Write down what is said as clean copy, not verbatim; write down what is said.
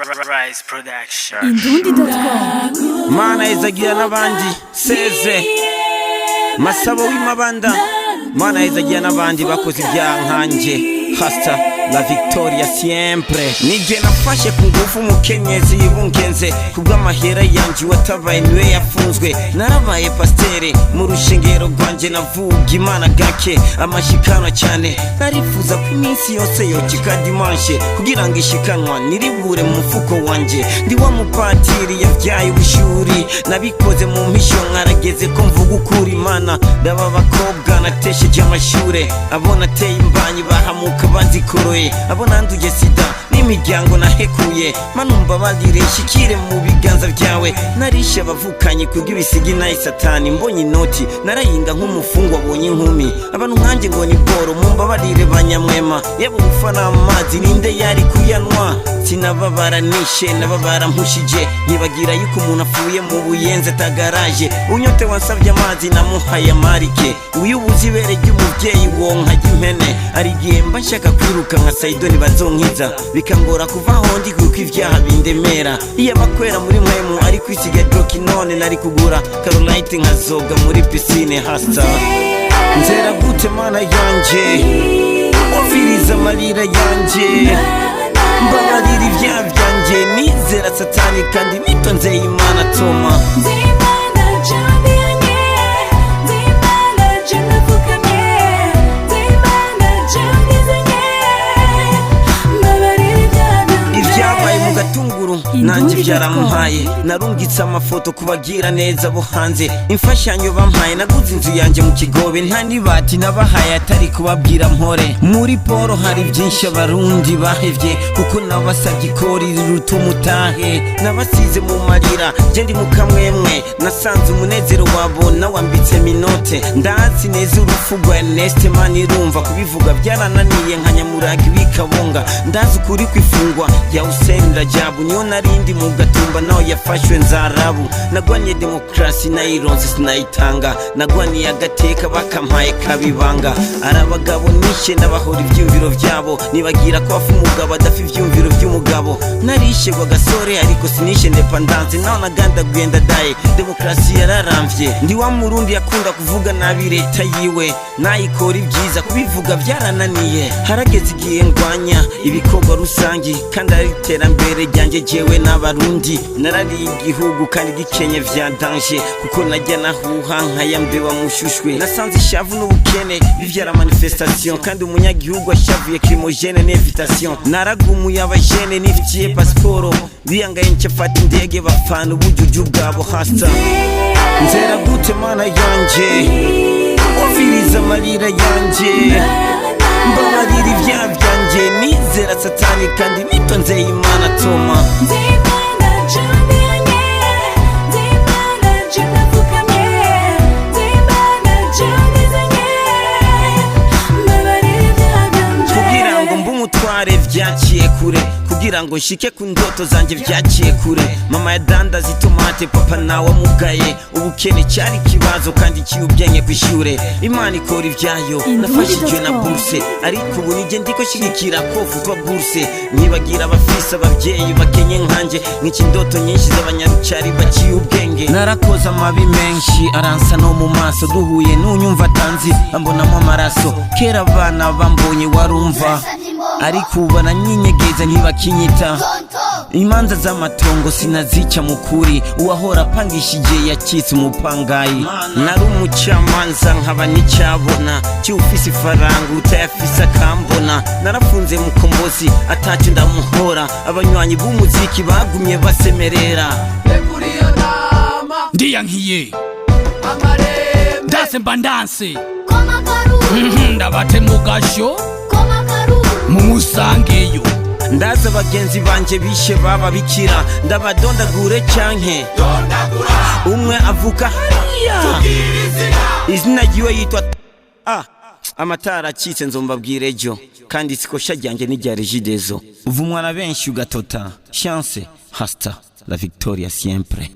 Rise Production. Indundi.com. Mana izagira n'abandi seze Masabo w'imabanda. Mana izagira n'abandi bakoze ibyaha nkanje. Hasta la victoria siempre. Nije nafashe ku ngufu umukenyezi yibungenze kubw'amahera yanje watabaye niwe yafunzwe. Narabaye pastere mu rushengero rwanje navuga Imana gake amashikano cyane. Narifuza ko iminsi yose yokika dimanche kugira ngo ishikanwa niribure mu mufuko wanje. Ndi wa mupatiri yavyaye ubushuri nabikoze mu mpisho nkarageze ko mvuga ukuri Imana. Ndaba bakobwa natesheje amashure abona teye imbanyi bahamuka banzikoroye abona nduje sida n'imiryango nahekuye manumba badire shikire mu biganza byawe. Narishe abavukanye kubw'ibisigi nayi satani mbonye inoti narayinga nk'umufungwa abonye inkumi abantu nkanje ngo ni boro mumba badire banyamwema yabo ufana amazi ninde yari kuyanwa. Sinababara nishe nababara mpushije nyibagira yuko umuntu afuye mu buyenze tagaraje. Unyote wansavye amazi namuhaye amarike uyubuzi bere ry'umuvyeyi wonka impene ari gihemba nshaka kwiruka nka Saidoni bazonkiza bikangora kuva hondi kuko ivyaha bindemera. Iyo bakwera muri mwemu ari kwisiga doki none nari kugura Caroline nkazoga muri piscine hasta. Nzera gute Mana yanje ofiriza amarira yanje mbabarira ibyaha byanje nizera satani kandi nitonzeye Imana toma. Nanjye byaramuhaye narungitse amafoto kubagira neza bo hanze imfashanyo bampaye naguze inzu yanjye mu Kigobe nta nibati nabahaye atari kubabwira mpore. Muri poro hari byinshi abarundi bahevye kuko nabasabye ikori rutumutahe nabasize mu marira je ndi mu kamwemwe nasanze umunezero wabo nawambitse minote ndazi neza urufu rwa Ernest Manirumva kubivuga byarananiye nka Nyamuragi bikabonga ndazi ukuri kwifungwa ya Hussein Rajabu niyo narindi mu gatumba naho yafashwe nzarabu. Nagwaniye demokrasi nayironse sinayitanga nagwaniye agateka bakampaye kabibanga. Arabagabo nishe ndabahora ivyumviro vyabo nibagira ko afu umugabo adafi ivyumviro vy'umugabo. Narishe gwa gasore ariko sinishe independence naho naganda gwenda daye demokrasi yararamvye. Ndi wa Murundi yakunda kuvuga nabi leta yiwe nayikora ibyiza kubivuga byarananiye. Harageze igihe ngwanya ibikorwa rusangi kandi ari iterambere ryanje jewe n'abarundi. Narari igihugu kandi gikenye vya danger kuko najya nahuha nkayambewa mushushwe. Nasanze ishavu n'ubukene bivyara manifestation kandi umunyagihugu ashavuye crimogene n'invitation. Naragumuye abajene nifitiye passport biyangaye ncafata indege bapfana ubujuju bwabo hasta. Nzera gute Mana yanje ofiriza amarira yanje mbabarira ibyaha byanje nizera satani kandi nitonzeye Imana toma. Kugira ngo mbumutware vyaciye kure kugira ngo nshike ku ndoto zanje vyaciye kure. Mama yadandaza itomate papa nawe mugaye ubukene cyari kibazo kandi kiyubyenye kwishure. Imana ikora ivyayo nafashijwe na bourse ariko ubu nije ndiko shigikira ko futwa bourse. Nibagira abafisa abavyeyi bakenye nkanje nk'indoto nyinshi z'abanyarucari baciye ubwenge. Narakoza amabi menshi aransa no mu maso duhuye n'unyumva tanzi ambonamo amaraso. Kera abana bambonye warumva ariko ubu bananyinyegeza ntibakinyita. Imanza z'amatongo sinazica mukuri uwahora apangishije yakitse umupangayi. Nari umucamanza nkaba n'icyabona cy'ufise ifaranga utayafise akambona. Narafunze mukombozi atacu ndamuhora abanywanyi b'umuziki bagumye basemerera. Ndiyankiye dance mbandanse ndabate mugasho mumusangeyo. Ndaza bagenzi banje bishe baba bikira ndabadondagure canke umwe avuka hariya izina ryiwe yitwa amatara acitse nzombabwire ejo kandi sikosha ryanje n'irya Regideso uvumwa na benshi ugatota chance hasta la victoria siempre.